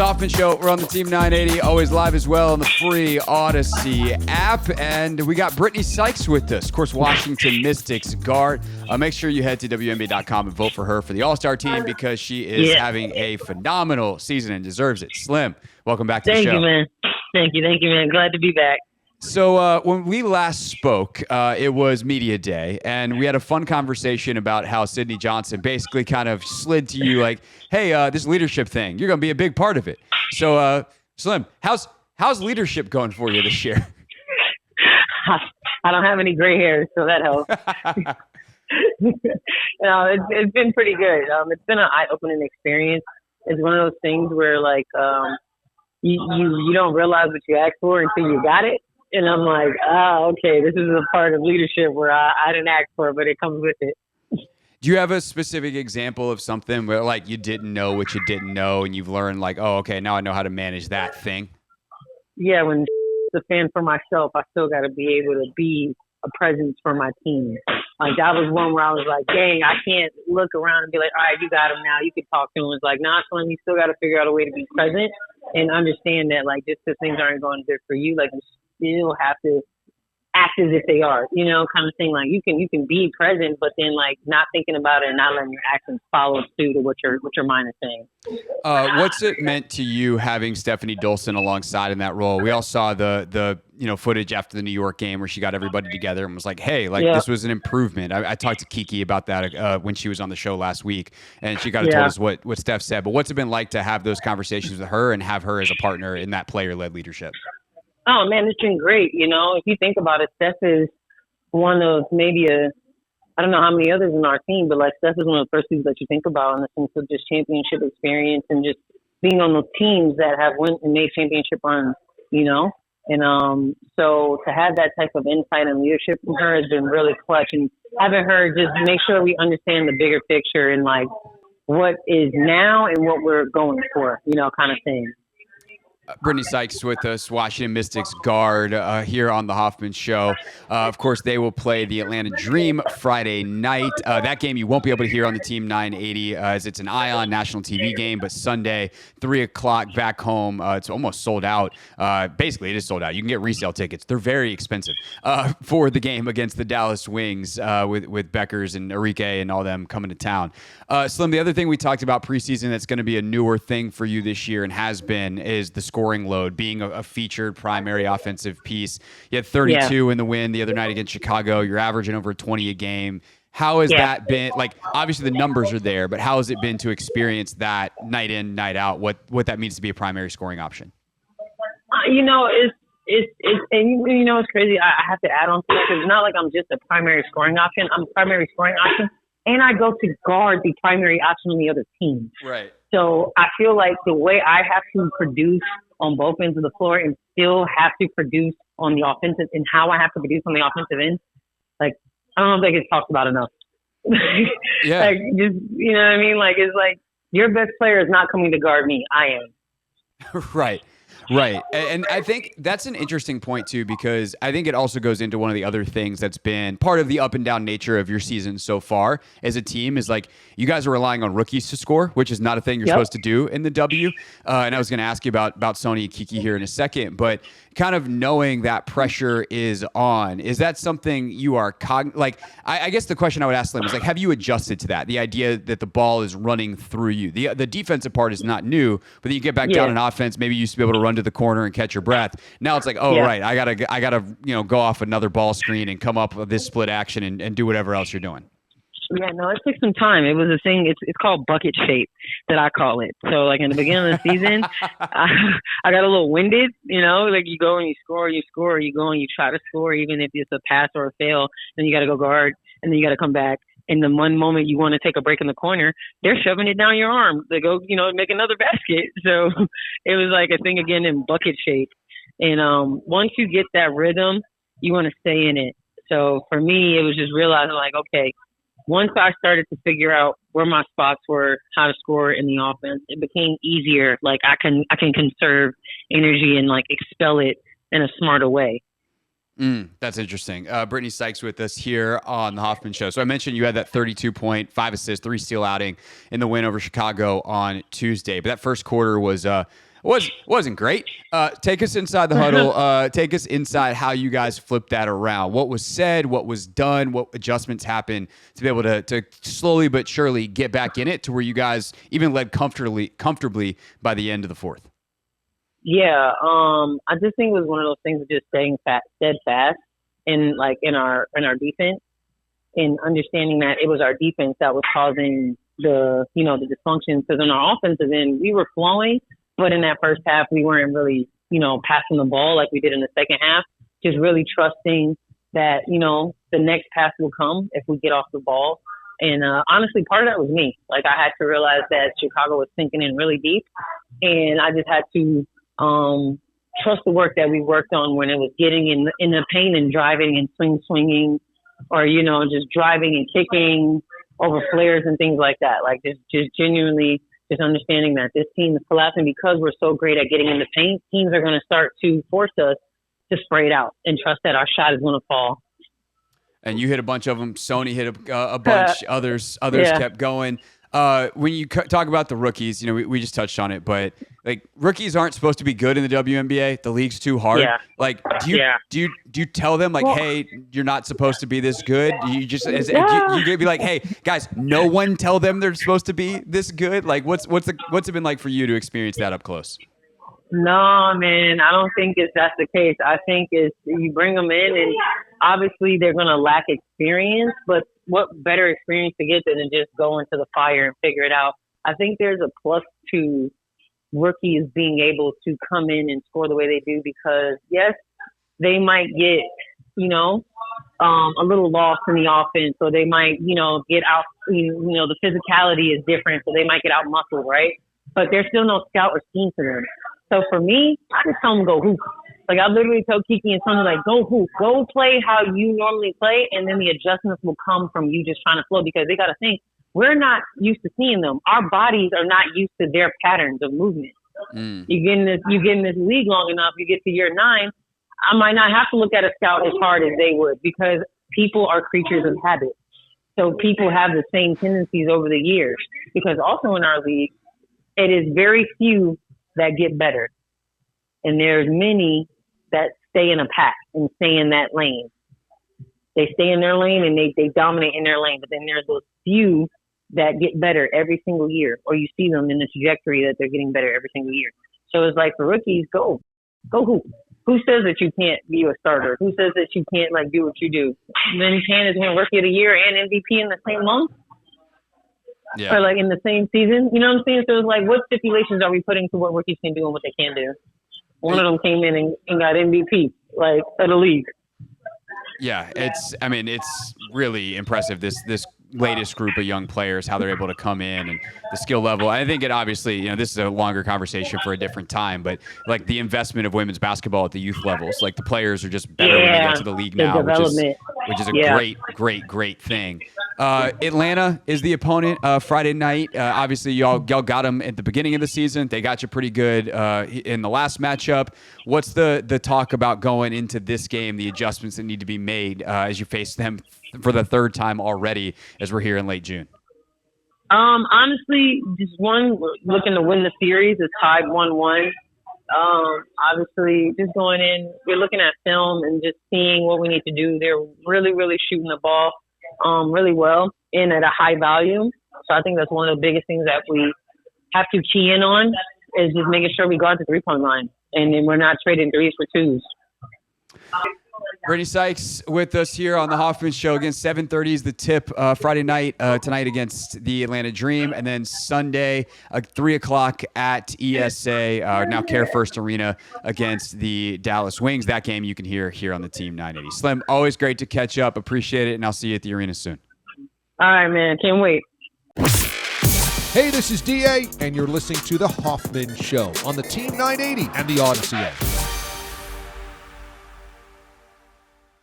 the Hoffman Show. We're on the Team 980, always live as well on the free Odyssey app. And we got Brittney Sykes with us, of course, Washington Mystics guard. Make sure you head to WNBA.com and vote for her for the All-Star team because she is having a phenomenal season and deserves it. Slim, welcome back to the show. Thank you, man. Thank you, man. Glad to be back. So when we last spoke, it was media day, and we had a fun conversation about how Sydney Johnson basically kind of slid to you like, hey, this leadership thing, you're going to be a big part of it. So, Slim, how's leadership going for you this year? I don't have any gray hairs, so that helps. It's been pretty good. It's been an eye-opening experience. It's one of those things where, like, you don't realize what you asked for until you got it. And I'm like, okay, this is a part of leadership where I didn't ask for it, but it comes with it. Do you have a specific example of something where, like, you didn't know what you didn't know and you've learned, like, oh, okay, now I know how to manage that thing? Yeah, when a fan for myself, I still got to be able to be a presence for my team. Like, that was one where I was like, dang, I can't look around and be like, all right, you got him now. You can talk to him. It's like, nah, Slim, you still got to figure out a way to be present and understand that, like, just because things aren't going good for you, like, you still have to act as if they are, kind of thing. Like, you can be present, but then, like, not thinking about it and not letting your actions follow suit to what your mind is saying. What's it meant to you having Stephanie Dolson alongside in that role? We all saw the footage after the New York game where she got everybody together and was like, hey, like, this was an improvement. I talked to Kiki about that when she was on the show last week, and she kind of told us what Steph said. But what's it been like to have those conversations with her and have her as a partner in that player-led leadership? Oh, man, it's been great. If you think about it, Steph is one of maybe I don't know how many others in our team, but, like, Steph is one of the first people that you think about in the sense of just championship experience and just being on those teams that have went and made championship runs, And so to have that type of insight and leadership from her has been really clutch. And having her just make sure we understand the bigger picture and, like, what is now and what we're going for, kind of thing. Brittney Sykes with us, Washington Mystics guard here on the Hoffman Show. Of course, they will play the Atlanta Dream Friday night. That game you won't be able to hear on the Team 980 as it's an ION national TV game, but Sunday, 3 o'clock back home. It's almost sold out. Basically, it is sold out. You can get resale tickets. They're very expensive for the game against the Dallas Wings with Beckers and Enrique and all them coming to town. Slim, the other thing we talked about preseason that's going to be a newer thing for you this year and has been is the scoring load, being a featured primary offensive piece. You had 32 in the win the other night against Chicago. You're averaging over 20 a game. How has that been? Like, obviously the numbers are there, but how has it been to experience that night in, night out? What that means to be a primary scoring option? It's crazy. I have to add on to that because it's not like I'm just a primary scoring option. I'm a primary scoring option, and I go to guard the primary option on the other team. Right. So I feel like the way I have to produce on both ends of the floor and still have to produce on the offensive and how I have to produce on the offensive end, like, I don't know if that gets talked about enough. Yeah. Like, just, you know what I mean? Like, it's like your best player is not coming to guard me. I am. Right. Right. And I think that's an interesting point, too, because I think it also goes into one of the other things that's been part of the up and down nature of your season so far as a team is, like, you guys are relying on rookies to score, which is not a thing you're supposed to do in the W. And I was going to ask you about Sonia and Kiki here in a second, but kind of knowing that pressure is on, is that something you are I guess the question I would ask them is, like, have you adjusted to that? The idea that the ball is running through you. The defensive part is not new, but then you get back down in offense, maybe you used to be able to run to the corner and catch your breath. Now it's like, right, I gotta go off another ball screen and come up with this split action and do whatever else you're doing. Yeah, no, it took some time. It was a thing. It's called bucket shape that I call it. So, like, in the beginning of the season, I got a little winded, like, you go and you score, you go and you try to score, even if it's a pass or a fail, then you got to go guard, and then you got to come back. And the one moment you want to take a break in the corner, they're shoving it down your arm. They go, make another basket. So it was like a thing again in bucket shape. And once you get that rhythm, you want to stay in it. So for me, it was just realizing, like, okay, once I started to figure out where my spots were, how to score in the offense, it became easier. Like, I can conserve energy and, like, expel it in a smarter way. That's interesting. Brittney Sykes with us here on the Hoffman Show. So I mentioned you had that 32-point, 5 assists, 3 steal outing in the win over Chicago on Tuesday. But that first quarter was Wasn't great. Take us inside the huddle. Take us inside how you guys flipped that around. What was said, what was done, what adjustments happened to be able to slowly but surely get back in it to where you guys even led comfortably by the end of the fourth. Yeah, I just think it was one of those things of just staying steadfast in our defense, and understanding that it was our defense that was causing the dysfunction. Because on our offensive end, we were flowing, but in that first half, we weren't really, passing the ball like we did in the second half. Just really trusting that, the next pass will come if we get off the ball. And honestly, part of that was me. Like, I had to realize that Chicago was sinking in really deep, and I just had to trust the work that we worked on when it was getting in the paint and driving and swinging, or, just driving and kicking over flares and things like that. Like, just genuinely just understanding that this team is collapsing because we're so great at getting in the paint. Teams are going to start to force us to spray it out and trust that our shot is going to fall. And you hit a bunch of them. Sonia hit a bunch. Others kept going. When you talk about the rookies, we just touched on it, but like, rookies aren't supposed to be good in the WNBA. The league's too hard. Yeah. Like, do you tell them like, hey, you're not supposed to be this good? You just you be like, hey guys, no one tell them they're supposed to be this good. Like, what's it been like for you to experience that up close? No, man, I don't think that's the case. I think you bring them in, and obviously they're going to lack experience, but what better experience to get than to just go into the fire and figure it out? I think there's a plus to rookies being able to come in and score the way they do, because yes, they might get, a little lost in the offense, so they might, get out, the physicality is different, so they might get out muscled, right? But there's still no scout or scheme to them. So for me, I just tell them go hoop. Like, I literally tell Kiki and Sonia, like, go hoop, go play how you normally play, and then the adjustments will come from you just trying to flow, because they got to think, we're not used to seeing them. Our bodies are not used to their patterns of movement. You get in this league long enough, you get to year 9, I might not have to look at a scout as hard as they would, because people are creatures of habit. So people have the same tendencies over the years, because also in our league, it is very few that get better. And there's many that stay in a pack and stay in that lane. They stay in their lane and they dominate in their lane. But then there's those few that get better every single year, or you see them in the trajectory that they're getting better every single year. So it's like, for rookies, go hoop. Who says that you can't be a starter? Who says that you can't do what you do? Then Candace win Rookie of the Year and MVP in the same month? Yeah. Or in the same season, you know what I'm saying? So it's like, what stipulations are we putting to what rookies can do and what they can do? One of them came in and got MVP, of the league. Yeah, it's really impressive, this latest group of young players, how they're able to come in and the skill level. I think it obviously, this is a longer conversation for a different time, but the investment of women's basketball at the youth levels, the players are just better when they get to the league now, which is a great thing. Atlanta is the opponent Friday night. Obviously, y'all got them at the beginning of the season. They got you pretty good in the last matchup. What's the talk about going into this game, the adjustments that need to be made as you face them for the third time already, as we're here in late June? Honestly, just looking to win the series. It's tied 1-1. Obviously, just going in, we're looking at film and just seeing what we need to do. They're really, really shooting the ball really well and at a high volume. So I think that's one of the biggest things that we have to key in on, is just making sure we guard the three-point line, and then we're not trading threes for twos. Brittney Sykes with us here on the Hoffman Show. Again, 7:30 is the tip Friday night, tonight against the Atlanta Dream, and then Sunday, 3 o'clock at ESA, now Care First Arena, against the Dallas Wings. That game you can hear here on the Team 980. Slim, always great to catch up. Appreciate it, and I'll see you at the arena soon. All right, man. Can't wait. Hey, this is DA, and you're listening to The Hoffman Show on the Team 980 and the Odyssey app.